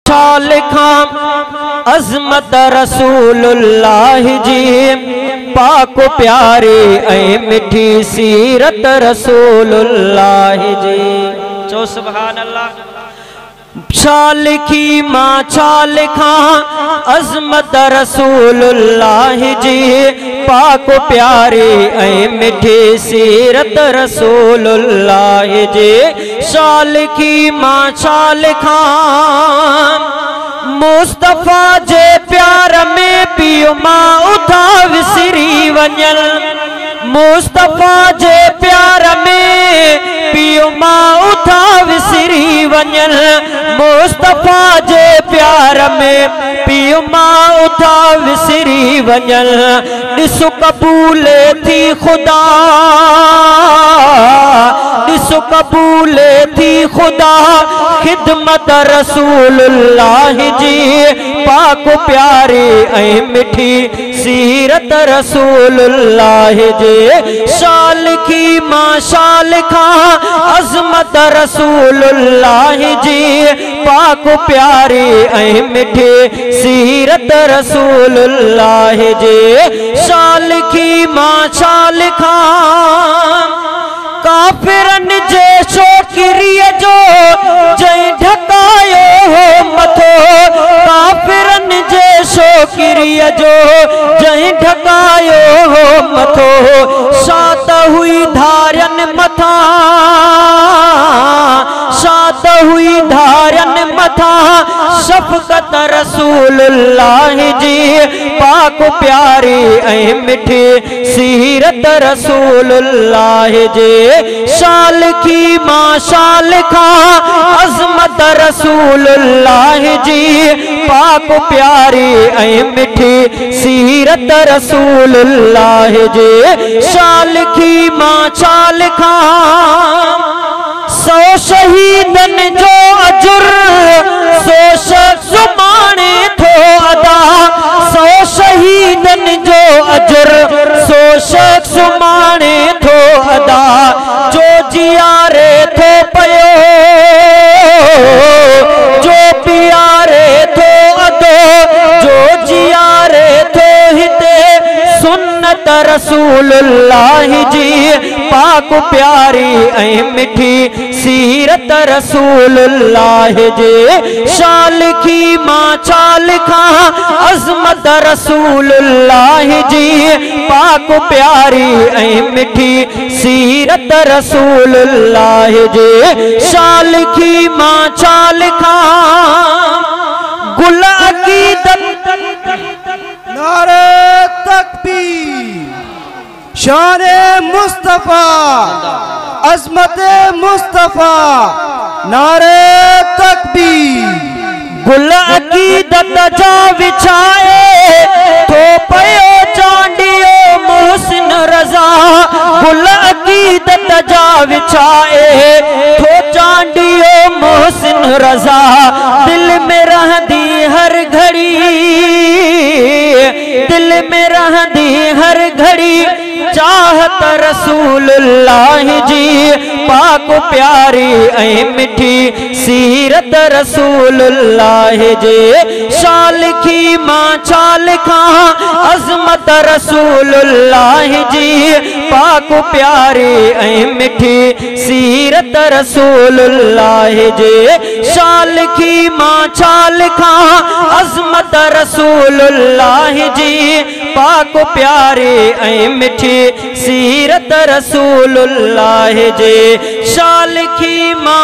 छा लिखा अज़मत रसूलुल्लाह जी, पाक प्यारी ऐ मिठी सीरत रसूलुल्लाह जी। चो सुभान अल्लाह। छा लिखी मां छा लिखा अज़मत रसूलुल्लाह जी, पाक प्यारी ऐ मिठी सीरत रसूलुल्लाह जी। छा लिखी मां छा लिखा मुस्तफ़ा जे प्यार में पियो मां उठा विसरी वञल, मुस्तफ़ा जे प्यार में पियो मां उठा विसरी वञल, मुस्तफ़ा जे प्यार में पियो मां उठा विसरी वञल। ॾिसो कबूल थी खुदा, ॾिसो कबूल थी खुदा खिदमत रसूलुल्लाह जी, पाक प्यारी ऐ मिठी सीरत रसूलुल्लाह जी। शाल की मां शाल खा अज़मत रसूलुल्लाह जी, पाक प्यारी ऐ मिठी सीरत रसूलुल्लाह जी। शाल की मां शाल खा काफिरन जे शोकिरीअ जो जंहिं ढकायो हो मथो, काफिरन जे शोकिरीअ जो जंहिं ढकायो हो मथो, शात हुई धारन मथा, शात हुई धारन मथा शफ़क़त रसूलुल्लाह जी, पाक प्यारी ऐ मिठी सीरत रसूलुल्लाह जी। शाल की मां शाल खा अज़मत रसूलुल्लाह जी, पाक प्यारी ऐ मिठी सीरत रसूलुल्लाह जी। शाल की मां शाल खा सौ शहीदन जो अजुर, सौ शख्स माणे थो अदा, सौ शहीदन जो अजुर, सौ शख्स माणे थो अदा, जो जियारे थो पयो, जो प्यारे थो अदो, जो जियारे थो हिते सुन्नत रसूलुल्लाह जी, पाक प्यारी ऐ मिठी सीरत रसूलुल्लाह जी। शाल की मां शाल खा अज़मत रसूलुल्लाह जी, पाक प्यारी ऐ मिठी सीरत रसूलुल्लाह जी। शाल की मां शाल खा गुल अकीदत, नारे तकबीर, शान मुस्तफ़ा, अज़मत मुस्तफ़ा, नारे तकबीर। गुल अकीदत जा विछाए थो पयो चांडियो मोहसिन रज़ा, गुल अकीदत जा विछाए थो चांडियो मोहसिन रज़ा, दिल में रहंदी हर घड़ी, दिल में रहंदी हर घड़ी चाहत रसूलुल्लाह जी, पाक प्यारी ऐ मिठी सीरत रसूलुल्लाह जी। शाल की मां शाल खा अज़मत रसूलुल्लाह जी, पाक प्यारी ऐ मिठी सीरत रसूलुल्लाह जी। शाल की मां शाल खा अज़मत रसूलुल्लाह जी, पाक प्यारी ऐ मिठी सीरत रसूलुल्लाह जी। शाल की मां